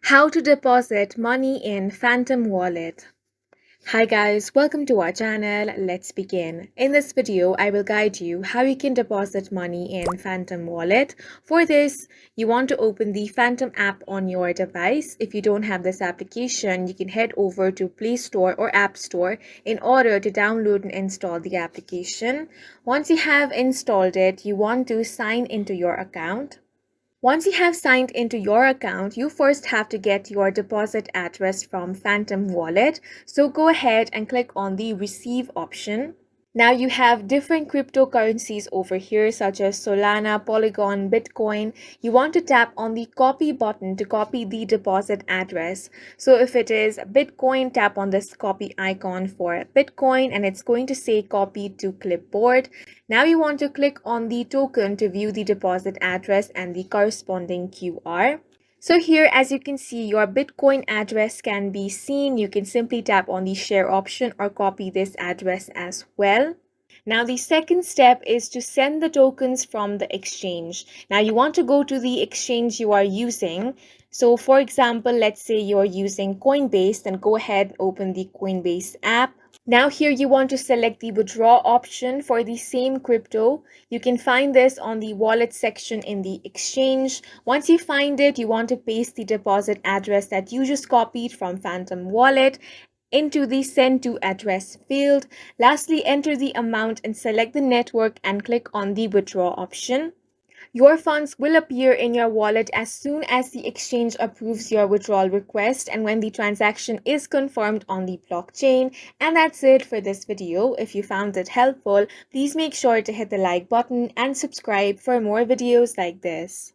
How to deposit money in Phantom Wallet. Hi guys, welcome to our channel. Let's begin. In this video, I will guide you how you can deposit money in Phantom Wallet. For this, you want to open the Phantom app on your device. If you don't have this application, you can head over to Play Store or App Store in order to download and install the application. Once you have installed it, you want to sign into your account. Once you have signed into your account, you first have to get your deposit address from Phantom Wallet. So go ahead and click on the receive option. Now you have different cryptocurrencies over here such as Solana, Polygon, Bitcoin. You want to tap on the copy button to copy the deposit address. So if it is Bitcoin, tap on this copy icon for Bitcoin and it's going to say copy to clipboard. Now you want to click on the token to view the deposit address and the corresponding QR. So here, as you can see, your Bitcoin address can be seen. You can simply tap on the share option or copy this address as well. Now, the second step is to send the tokens from the exchange. Now, you want to go to the exchange you are using. So, for example, let's say you're using Coinbase, then go ahead and open the Coinbase app. Now here you want to select the withdraw option for the same crypto. You can find this on the wallet section in the exchange. Once you find it, you want to paste the deposit address that you just copied from Phantom Wallet into the send to address field. Lastly, enter the amount and select the network and click on the withdraw option. Your funds will appear in your wallet as soon as the exchange approves your withdrawal request and when the transaction is confirmed on the blockchain. And that's it for this video. If you found it helpful, please make sure to hit the like button and subscribe for more videos like this.